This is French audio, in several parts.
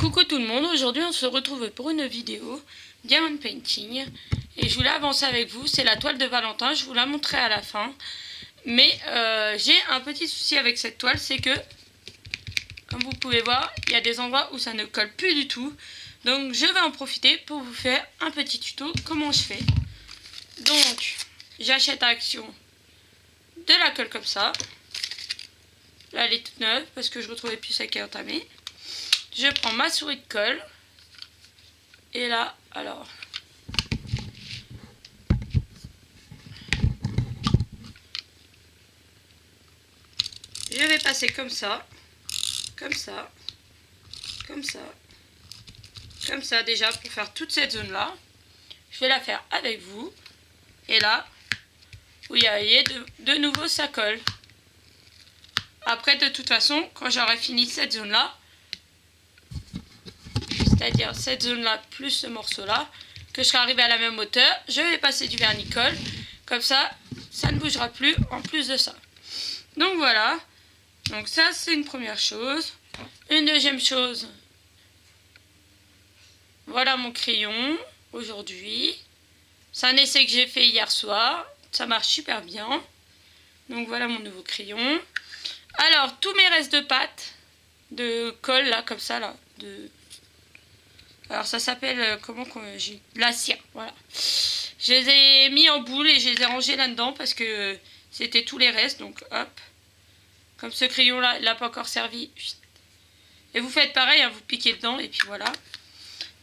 Coucou tout le monde, aujourd'hui on se retrouve pour une vidéo Diamond Painting et je voulais avancer avec vous, c'est la toile de Valentin, je vous la montrerai à la fin. Mais j'ai un petit souci avec cette toile, c'est que, comme vous pouvez voir, il y a des endroits où ça ne colle plus du tout. Donc je vais en profiter pour vous faire un petit tuto comment je fais. Donc j'achète à Action de la colle comme ça. Là elle est toute neuve parce que je retrouvais plus celle qui est entamée. Je prends ma souris de colle. Et là, alors... je vais passer comme ça. Comme ça. Comme ça. Comme ça déjà pour faire toute cette zone-là. Je vais la faire avec vous. Et là, vous voyez, de nouveau ça colle. Après, de toute façon, quand j'aurai fini cette zone-là, c'est-à-dire cette zone-là plus ce morceau-là, que je serai arrivé à la même hauteur, je vais passer du vernis-colle. Comme ça, ça ne bougera plus en plus de ça. Donc voilà. Donc ça, c'est une première chose. Une deuxième chose, voilà mon crayon aujourd'hui. C'est un essai que j'ai fait hier soir. Ça marche super bien. Donc voilà mon nouveau crayon. Alors, tous mes restes de pâte, de colle, là, comme ça, là. Alors, ça s'appelle, comment j'ai... la cire, voilà. Je les ai mis en boule et je les ai rangés là-dedans parce que c'était tous les restes. Donc, hop. Comme ce crayon-là, il n'a pas encore servi. Et vous faites pareil, hein, vous piquez dedans et puis voilà.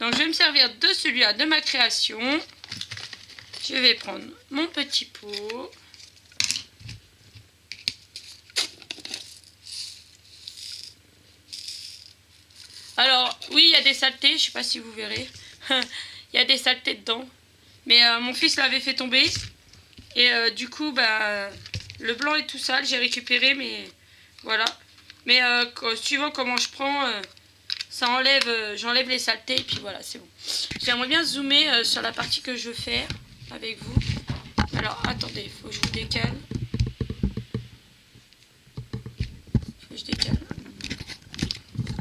Donc, je vais me servir de celui-là, de ma création. Je vais prendre mon petit pot. Alors, oui, il y a des saletés, je ne sais pas si vous verrez. Il y a des saletés dedans. Mais mon fils l'avait fait tomber. Et du coup, bah, le blanc est tout sale, j'ai récupéré, mais voilà. Mais suivant comment je prends, ça enlève, j'enlève les saletés et puis voilà, c'est bon. J'aimerais bien zoomer sur la partie que je veux faire avec vous. Alors, attendez, il faut que je vous décale. Faut que je décale.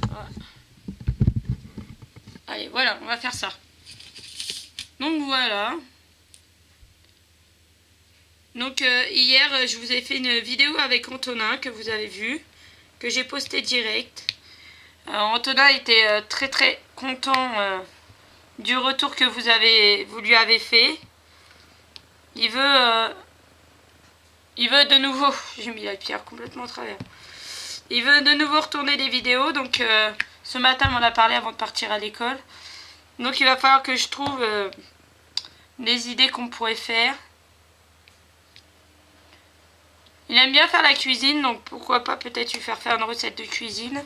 Voilà. Allez, voilà, on va faire ça. Donc voilà. Donc hier, je vous ai fait une vidéo avec Antonin que vous avez vu, que j'ai posté direct. Antonin était très très content du retour que vous lui avez fait. Il veut de nouveau, j'ai mis la pierre complètement à travers. Il veut de nouveau retourner des vidéos, donc ce matin on en a parlé avant de partir à l'école. Donc il va falloir que je trouve des idées qu'on pourrait faire. Il aime bien faire la cuisine, donc pourquoi pas peut-être lui faire une recette de cuisine.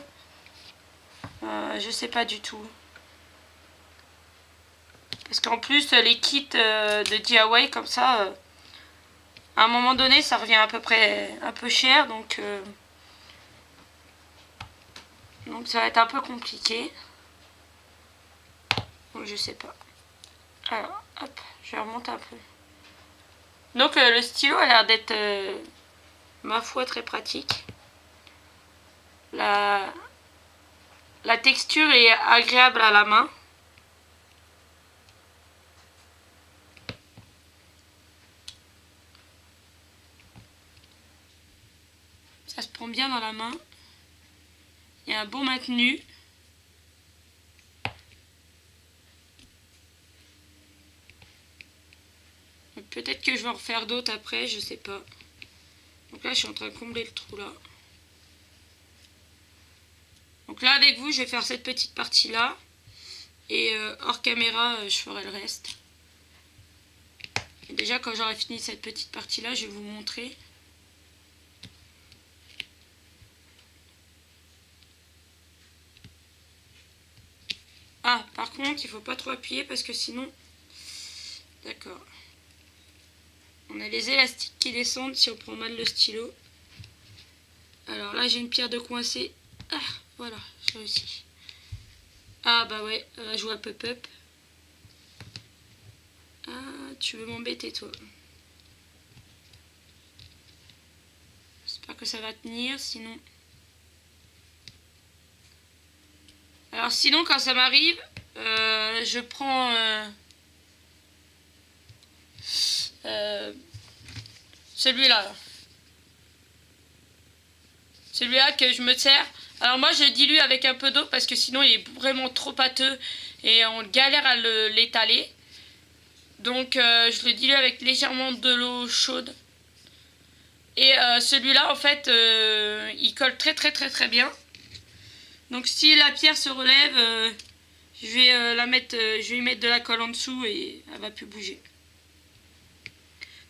Je sais pas du tout. Parce qu'en plus, les kits de DIY comme ça, à un moment donné, ça revient à peu près un peu cher. Donc ça va être un peu compliqué. Donc je sais pas. Alors, hop, je remonte un peu. Donc le stylo a l'air d'être, ma foi, très pratique. La texture est agréable à la main. Ça se prend bien dans la main. Il y a un bon maintenu. Peut-être que je vais en refaire d'autres après, je sais pas. Donc là, je suis en train de combler le trou là. Donc là, avec vous, je vais faire cette petite partie-là. Et hors caméra, je ferai le reste. Et déjà, quand j'aurai fini cette petite partie-là, je vais vous montrer. Ah, par contre, il ne faut pas trop appuyer parce que sinon... D'accord. On a les élastiques qui descendent si on prend mal le stylo. Alors là, j'ai une pierre de coincé. Ah, voilà, j'ai réussi. Ah bah ouais, je joue à pop-up. Ah, tu veux m'embêter toi. J'espère que ça va tenir, sinon... Alors sinon, quand ça m'arrive, je prends celui-là. Celui-là que je me sers. Alors moi, je dilue avec un peu d'eau parce que sinon, il est vraiment trop pâteux et on galère à l'étaler. Donc, je le dilue avec légèrement de l'eau chaude. Et celui-là, en fait, il colle très très très très bien. Donc, si la pierre se relève, je vais je vais y mettre de la colle en dessous et elle va plus bouger.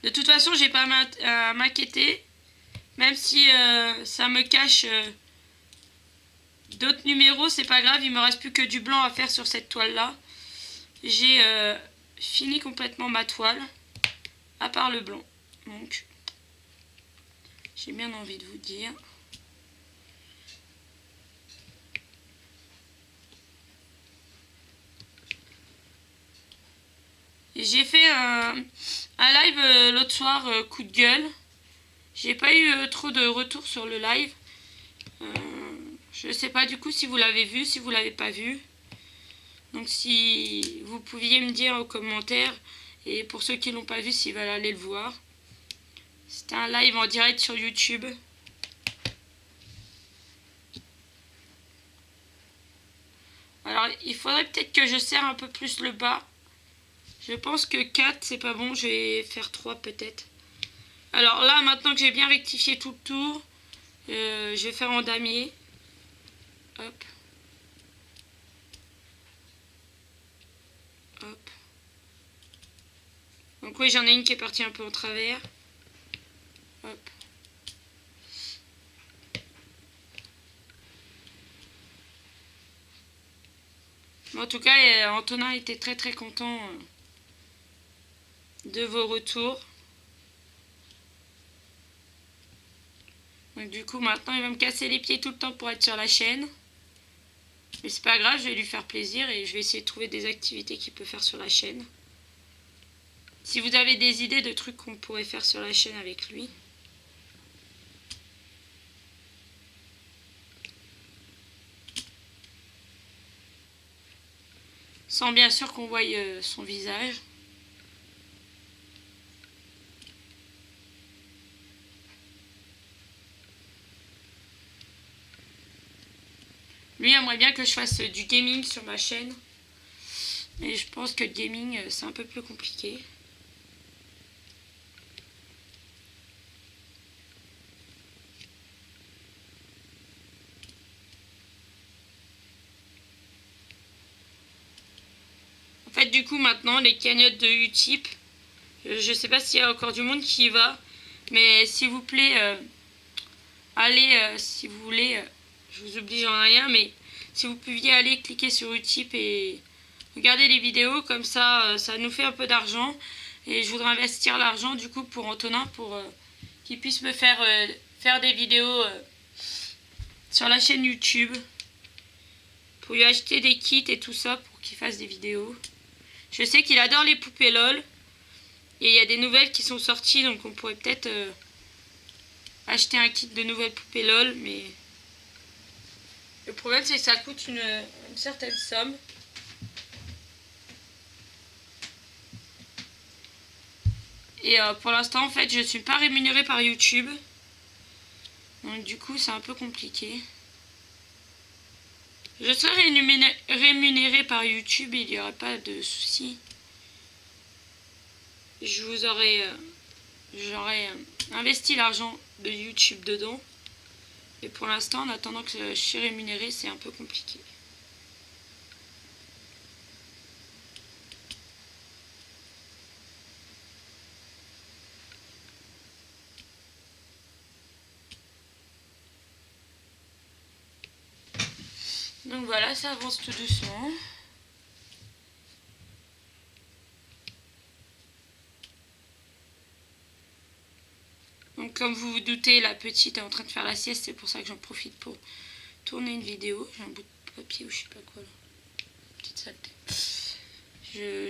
De toute façon, j'ai pas à m'inquiéter. Même si ça me cache d'autres numéros, c'est pas grave. Il me reste plus que du blanc à faire sur cette toile-là. J'ai fini complètement ma toile, à part le blanc. Donc, j'ai bien envie de vous dire. J'ai fait un live l'autre soir, coup de gueule. J'ai pas eu trop de retours sur le live. Je sais pas du coup si vous l'avez vu, si vous l'avez pas vu. Donc si vous pouviez me dire en commentaire, et pour ceux qui l'ont pas vu, s'ils veulent aller le voir. C'était un live en direct sur YouTube. Alors il faudrait peut-être que je serre un peu plus le bas. Je pense que 4 c'est pas bon, je vais faire 3 peut-être. Alors là, maintenant que j'ai bien rectifié tout le tour, je vais faire en damier. Hop. Hop. Donc oui, j'en ai une qui est partie un peu en travers. Hop. Bon, en tout cas, Antonin était très très content de vos retours. Donc du coup, maintenant, il va me casser les pieds tout le temps pour être sur la chaîne. Mais c'est pas grave, je vais lui faire plaisir et je vais essayer de trouver des activités qu'il peut faire sur la chaîne. Si vous avez des idées de trucs qu'on pourrait faire sur la chaîne avec lui. Sans bien sûr qu'on voie son visage. Lui aimerait bien que je fasse du gaming sur ma chaîne. Mais je pense que le gaming, c'est un peu plus compliqué. En fait, du coup, maintenant, les cagnottes de Utip, je sais pas s'il y a encore du monde qui y va. Mais s'il vous plaît, allez, si vous voulez, je vous oblige en rien, mais si vous pouviez aller cliquer sur Utip et regarder les vidéos, comme ça, ça nous fait un peu d'argent. Et je voudrais investir l'argent du coup pour Antonin, pour qu'il puisse me faire faire des vidéos sur la chaîne YouTube. Pour lui acheter des kits et tout ça, pour qu'il fasse des vidéos. Je sais qu'il adore les poupées LOL. Et il y a des nouvelles qui sont sorties, donc on pourrait peut-être acheter un kit de nouvelles poupées LOL, mais le problème c'est que ça coûte une certaine somme. Et pour l'instant, en fait, je ne suis pas rémunérée par YouTube. Donc du coup, c'est un peu compliqué. Je serais rémunérée par YouTube, il n'y aurait pas de souci. J'aurais investi l'argent de YouTube dedans. Et pour l'instant, en attendant que je suis rémunérée, c'est un peu compliqué. Donc voilà, ça avance tout doucement. Donc comme vous vous doutez, la petite est en train de faire la sieste, c'est pour ça que j'en profite pour tourner une vidéo. J'ai un bout de papier ou je sais pas quoi là. Petite saleté.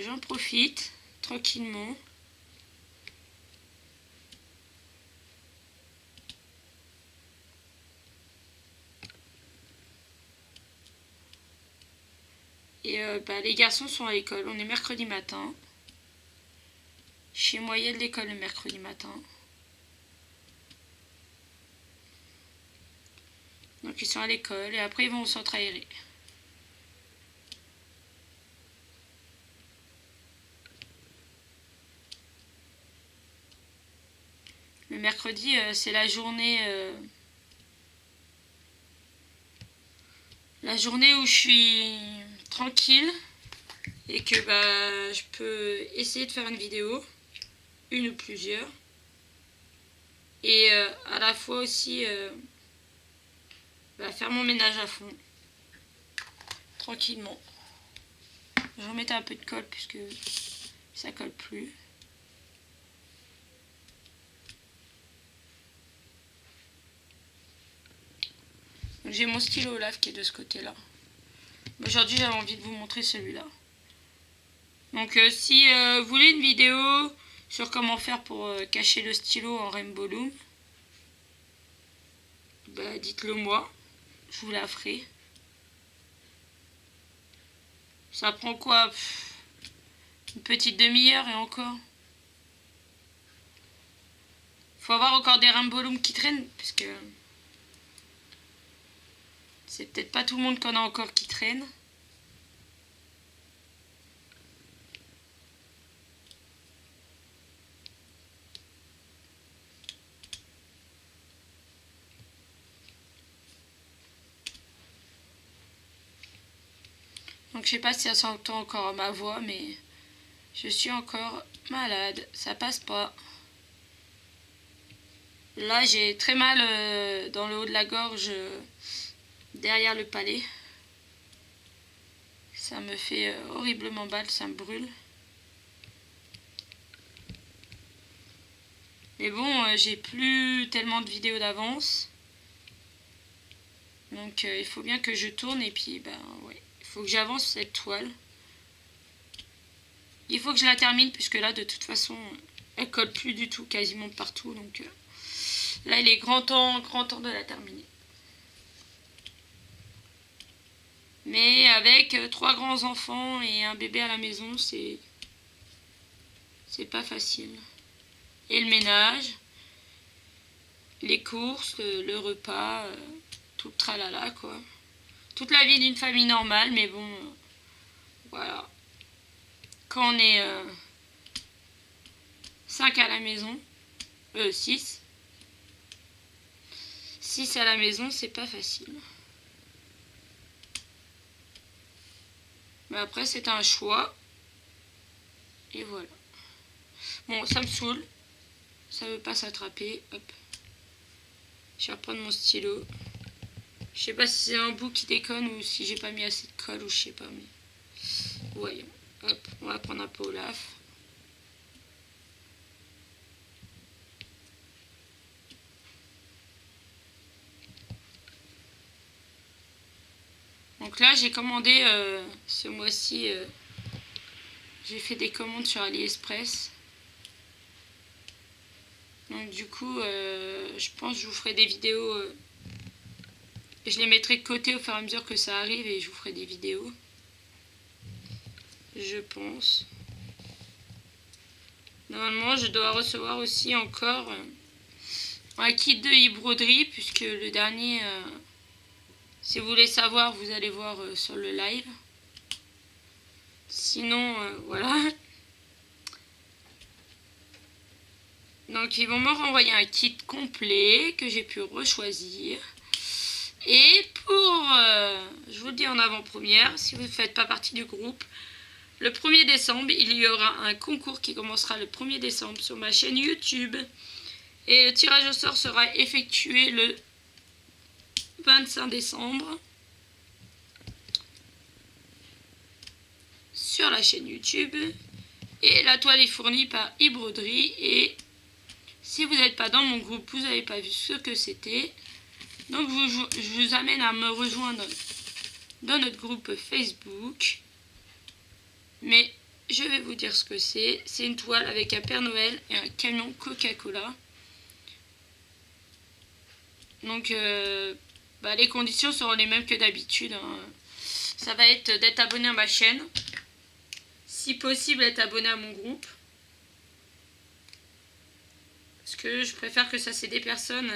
J'en profite tranquillement. Et les garçons sont à l'école. On est mercredi matin. Chez moi, il y a de l'école le mercredi matin. Donc ils sont à l'école et après ils vont au centre aéré. Le mercredi, c'est la journée où je suis tranquille et que je peux essayer de faire une vidéo, une ou plusieurs, et à la fois aussi faire mon ménage à fond, tranquillement. Je remettais un peu de colle puisque ça colle plus. J'ai mon stylo Olaf qui est de ce côté-là. Aujourd'hui, j'avais envie de vous montrer celui-là. Donc, si vous voulez une vidéo sur comment faire pour cacher le stylo en Rainbow Loom, dites-le moi. Je vous la ferai. Ça prend quoi? Une petite demi-heure et encore. Faut avoir encore des Rainbow Loom qui traînent, parce que c'est peut-être pas tout le monde qu'on a encore qui traîne. Donc je sais pas si ça s'entend encore ma voix, mais je suis encore malade, ça passe pas. Là j'ai très mal dans le haut de la gorge, derrière le palais. Ça me fait horriblement mal, ça me brûle. Mais bon, j'ai plus tellement de vidéos d'avance. Donc il faut bien que je tourne et puis ouais. Il faut que j'avance cette toile. Il faut que je la termine puisque là de toute façon elle colle plus du tout quasiment partout. Donc là il est grand temps de la terminer. Mais avec 3 grands enfants et un bébé à la maison, c'est pas facile. Et le ménage, les courses, le repas, tout le tralala quoi. Toute la vie d'une famille normale, mais bon, voilà. Quand on est 5 à la maison, 6. 6 à la maison, c'est pas facile. Mais après, c'est un choix. Et voilà. Bon, ça me saoule. Ça veut pas s'attraper. Hop. Je vais reprendre mon stylo. Je sais pas si c'est un bout qui déconne ou si j'ai pas mis assez de colle ou je sais pas. Mais voyons. Hop, on va prendre un peu Olaf. Donc là, j'ai commandé ce mois-ci. J'ai fait des commandes sur AliExpress. Donc du coup, je pense que je vous ferai des vidéos. Je les mettrai de côté au fur et à mesure que ça arrive et je vous ferai des vidéos. Je pense. Normalement, je dois recevoir aussi encore un kit de e-broderie puisque le dernier, si vous voulez savoir, vous allez voir sur le live. Sinon, voilà. Donc ils vont me renvoyer un kit complet que j'ai pu rechoisir. Et pour, je vous le dis en avant-première, si vous ne faites pas partie du groupe, le 1er décembre, il y aura un concours qui commencera le 1er décembre sur ma chaîne YouTube. Et le tirage au sort sera effectué le 25 décembre sur la chaîne YouTube. Et la toile est fournie par e-broderie. Et si vous n'êtes pas dans mon groupe, vous n'avez pas vu ce que c'était. Donc je vous amène à me rejoindre dans notre groupe Facebook. Mais je vais vous dire ce que c'est. C'est une toile avec un Père Noël et un camion Coca-Cola. Donc les conditions seront les mêmes que d'habitude. Hein. ça va être d'être abonné à ma chaîne. Si possible, être abonné à mon groupe. Parce que je préfère que ça c'est des personnes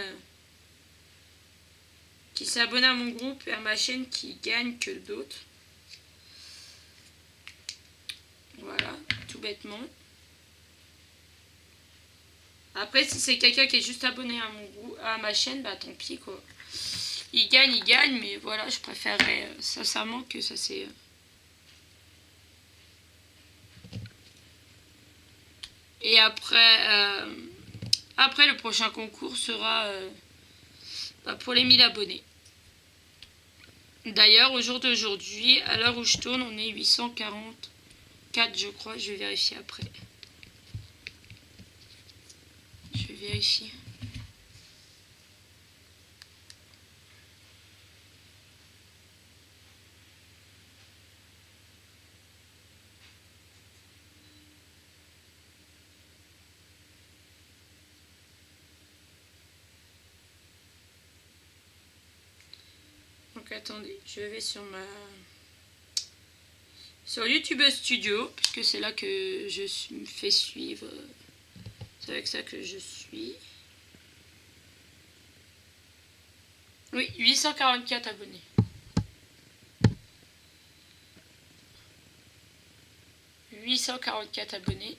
qui s'abonnent à mon groupe et à ma chaîne qui gagnent que d'autres. Voilà, tout bêtement. Après, si c'est quelqu'un qui est juste abonné à mon groupe, à ma chaîne, bah tant pis quoi. Il gagne, mais voilà, je préférerais sincèrement que ça c'est... Et après, après le prochain concours sera pour les 1000 abonnés. D'ailleurs, au jour d'aujourd'hui, à l'heure où je tourne, on est 844, je crois. Je vais vérifier après. Je vais vérifier. Donc attendez, je vais sur YouTube Studio, puisque c'est là que je me fais suivre. C'est avec ça que je suis. Oui, 844 abonnés. « 844 abonnés.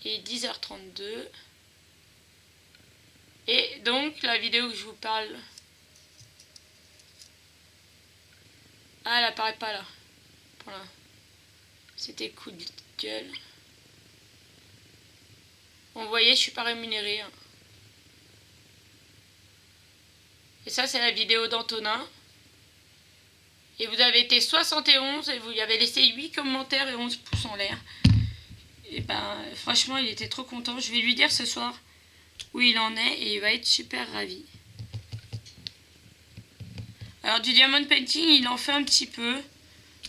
Et 10h32. Et donc, la vidéo que je vous parle... Ah, elle apparaît pas là. Voilà. C'était coup de gueule. Bon, vous voyez, je suis pas rémunérée. Hein. Et ça, c'est la vidéo d'Antonin. Et vous avez été 71 et vous lui avez laissé 8 commentaires et 11 pouces en l'air. Et ben, franchement, il était trop content. Je vais lui dire ce soir où il en est et il va être super ravi. Alors, du diamond painting, il en fait un petit peu.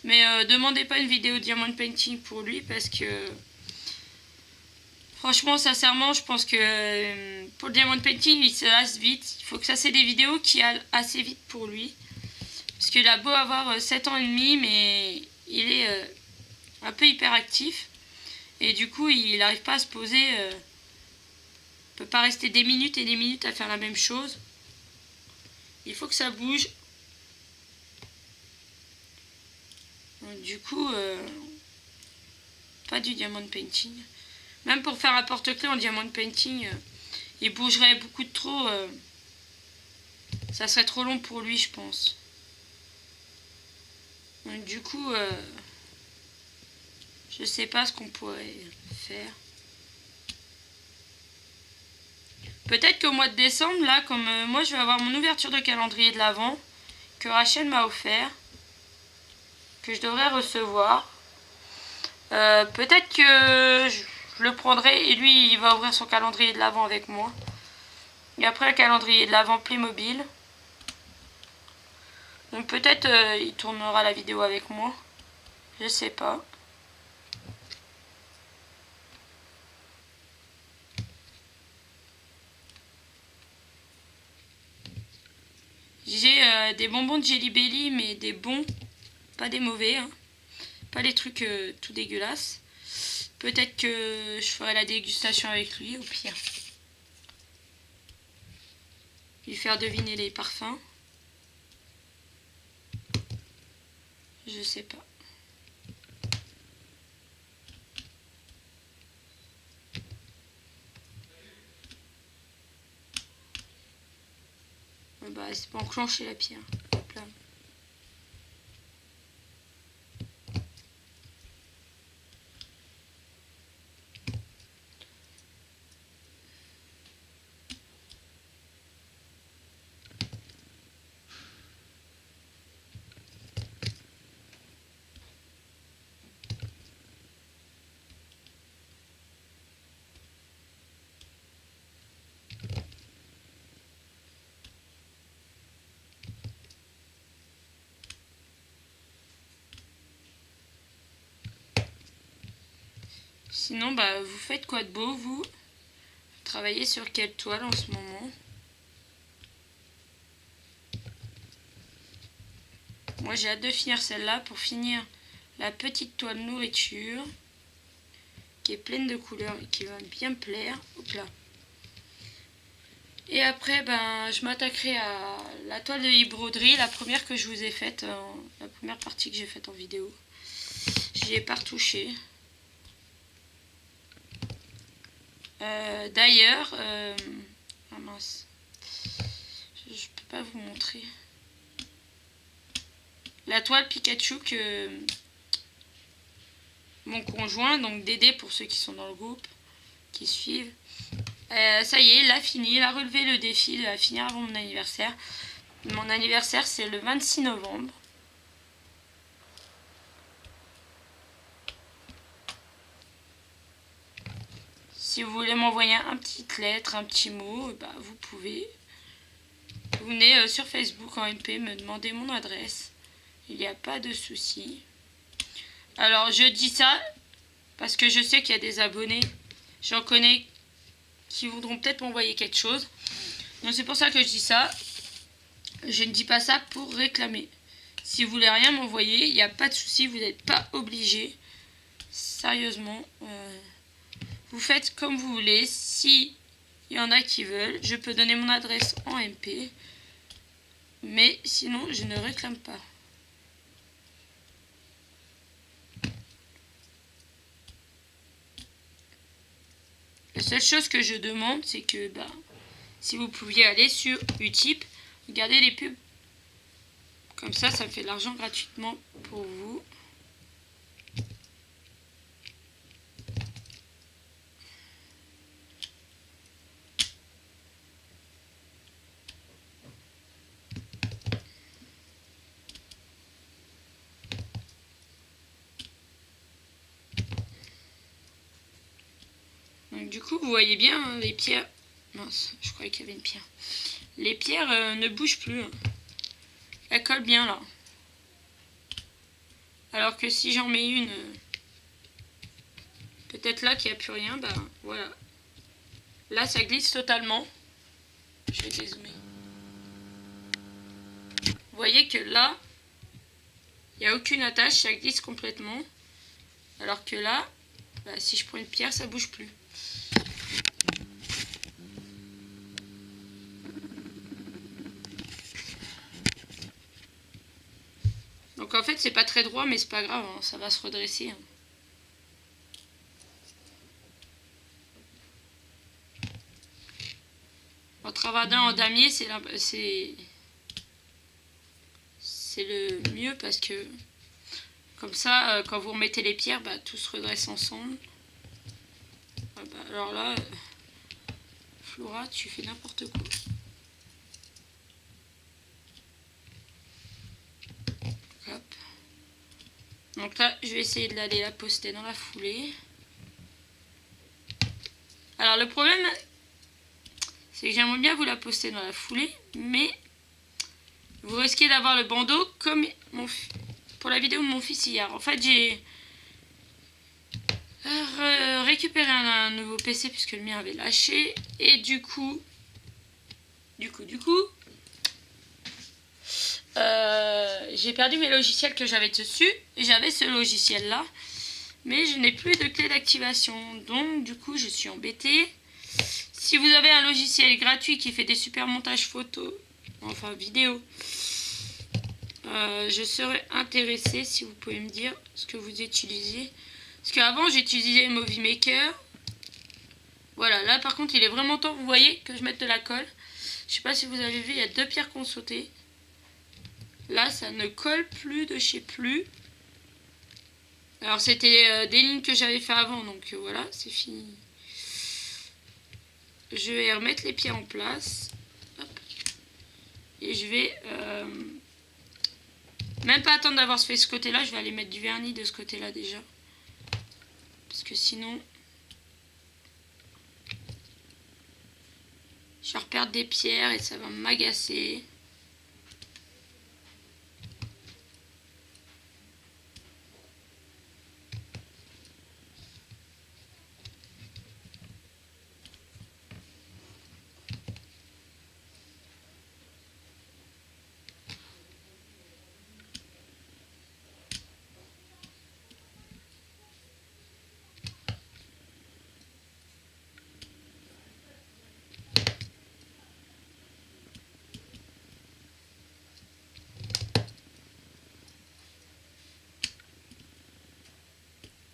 Mais demandez pas une vidéo diamond painting pour lui parce que... Franchement, sincèrement, je pense que pour le diamond painting, il se lasse vite. Il faut que ça c'est des vidéos qui aillent assez vite pour lui. Parce qu'il a beau avoir 7 ans et demi, mais il est un peu hyperactif. Et du coup, il n'arrive pas à se poser. Il peut pas rester des minutes et des minutes à faire la même chose. Il faut que ça bouge. Donc, du coup, pas du diamond painting. Même pour faire un porte-clés en diamond painting, il bougerait beaucoup de trop. Ça serait trop long pour lui, je pense. Donc, du coup, je sais pas ce qu'on pourrait faire. Peut-être qu'au mois de décembre, là, comme moi je vais avoir mon ouverture de calendrier de l'Avent, que Rachel m'a offert, que je devrais recevoir. Peut-être que je le prendrai et lui il va ouvrir son calendrier de l'Avent avec moi. Et après le calendrier de l'Avent Playmobil. Donc peut-être il tournera la vidéo avec moi. Je sais pas. J'ai des bonbons de Jelly Belly, mais des bons, pas des mauvais. Hein. Pas les trucs tout dégueulasses. Peut-être que je ferai la dégustation avec lui, au pire. Lui faire deviner les parfums. Je sais pas. Bah, c'est pas enclenché la pierre. Hop là. Sinon, bah, vous faites quoi de beau, vous? Travaillez sur quelle toile en ce moment? Moi j'ai hâte de finir celle-là pour finir la petite toile nourriture qui est pleine de couleurs et qui va bien me plaire. Hop là. Et après, ben, je m'attaquerai à la toile de broderie, la première que je vous ai faite, la première partie que j'ai faite en vidéo. J'y ai pas retouché. D'ailleurs, ah mince, je peux pas vous montrer. La toile Pikachu que mon conjoint, donc Dédé pour ceux qui sont dans le groupe, qui suivent, ça y est, il a fini, il a relevé le défi de la finir avant mon anniversaire. Mon anniversaire c'est le 26 novembre. Si vous voulez m'envoyer une petite lettre, un petit mot, bah, vous pouvez. Vous venez sur Facebook en MP me demander mon adresse. Il n'y a pas de souci. Alors je dis ça parce que je sais qu'il y a des abonnés, j'en connais, qui voudront peut-être m'envoyer quelque chose. Donc c'est pour ça que je dis ça. Je ne dis pas ça pour réclamer. Si vous voulez rien m'envoyer, il n'y a pas de souci, vous n'êtes pas obligé. Sérieusement, vous faites comme vous voulez. Si il y en a qui veulent, je peux donner mon adresse en MP. Mais sinon, je ne réclame pas. La seule chose que je demande, c'est que si vous pouviez aller sur Utip, regardez les pubs. Comme ça, ça me fait de l'argent gratuitement pour vous. Donc du coup, vous voyez bien, hein, les pierres... Mince, je croyais qu'il y avait une pierre. Les pierres ne bougent plus. Hein. Elles collent bien là. Alors que si j'en mets une... peut-être là qu'il n'y a plus rien, bah voilà. Là, ça glisse totalement. Je vais dézoomer. Vous voyez que là, il n'y a aucune attache, ça glisse complètement. Alors que là, si je prends une pierre, ça bouge plus. Donc en fait, c'est pas très droit, mais c'est pas grave, hein, ça va se redresser. Hein. En travaillant en damier, c'est le mieux parce que comme ça, quand vous remettez les pierres, tout se redresse ensemble. Alors là, Flora, tu fais n'importe quoi. Hop. Donc là, je vais essayer d'aller la poster dans la foulée. Alors le problème, c'est que j'aimerais bien vous la poster dans la foulée, mais vous risquez d'avoir le bandeau comme pour la vidéo de mon fils hier. En fait, j'ai récupéré un nouveau PC puisque le mien avait lâché. Et du coup, j'ai perdu mes logiciels que j'avais dessus. J'avais ce logiciel-là, mais je n'ai plus de clé d'activation. Donc, du coup, je suis embêtée. Si vous avez un logiciel gratuit qui fait des super montages photos, enfin vidéo, je serais intéressée si vous pouvez me dire ce que vous utilisez. Parce qu'avant, j'utilisais Movie Maker. Voilà, là par contre, il est vraiment temps, vous voyez, que je mette de la colle. Je sais pas si vous avez vu, il y a 2 pierres qui ont sauté. Là, ça ne colle plus de chez plus. Alors, c'était des lignes que j'avais fait avant, donc voilà, c'est fini. Je vais remettre les pierres en place. Hop. Et je vais... même pas attendre d'avoir fait ce côté-là, je vais aller mettre du vernis de ce côté-là déjà. Parce que sinon... je vais reperdre des pierres et ça va m'agacer.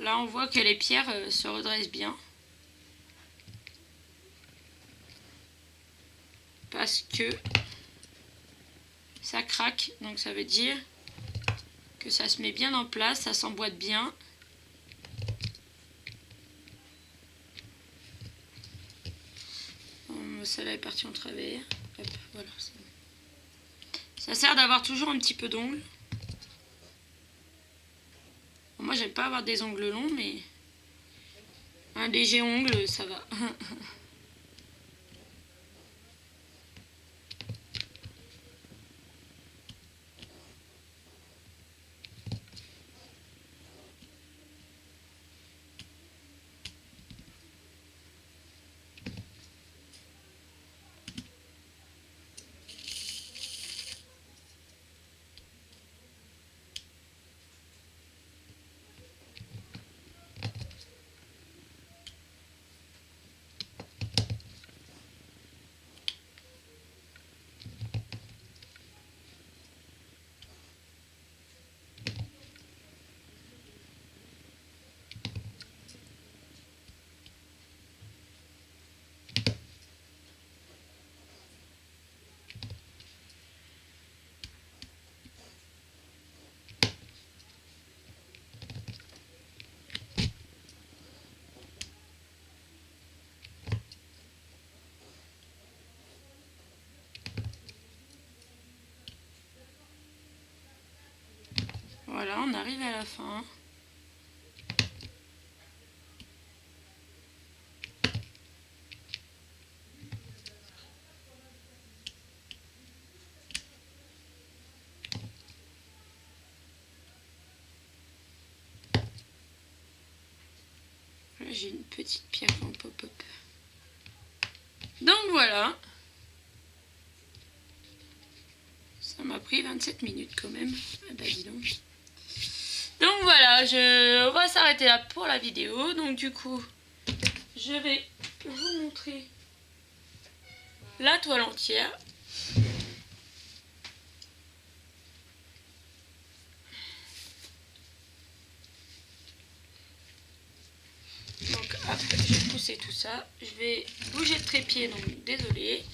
Là, on voit que les pierres se redressent bien. Parce que ça craque. Donc ça veut dire que ça se met bien en place, ça s'emboîte bien. Celle-là est partie en travers. Hop, voilà, c'est bon. Ça sert d'avoir toujours un petit peu d'ongles. Bon, moi, j'aime pas avoir des ongles longs, mais un léger ongle, ça va. Voilà, on arrive à la fin. Là, j'ai une petite pierre en pop-up. Donc voilà. Ça m'a pris 27 minutes quand même. Ah bah dis donc. Donc voilà, on va s'arrêter là pour la vidéo. Donc du coup, je vais vous montrer la toile entière. Donc hop, je vais pousser tout ça. Je vais bouger le trépied, donc désolé.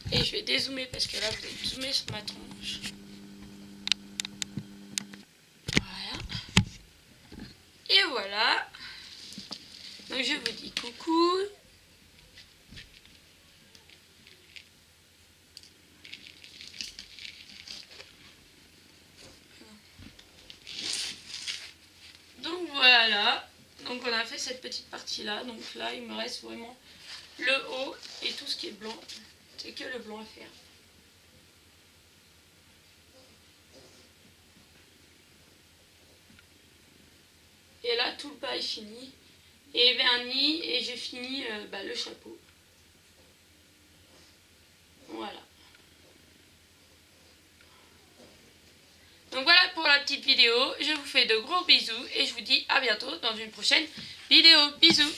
Et je vais dézoomer parce que là vous êtes zoomé sur ma tronche. Voilà. Et voilà. Donc je vous dis coucou. Donc voilà. Donc on a fait cette petite partie là. Donc là il me reste vraiment le haut et tout ce qui est blanc. C'est que le blanc à faire. Et là tout le bas est fini. Et vernis et j'ai fini le chapeau. Voilà. Donc voilà pour la petite vidéo. Je vous fais de gros bisous et je vous dis à bientôt dans une prochaine vidéo. Bisous.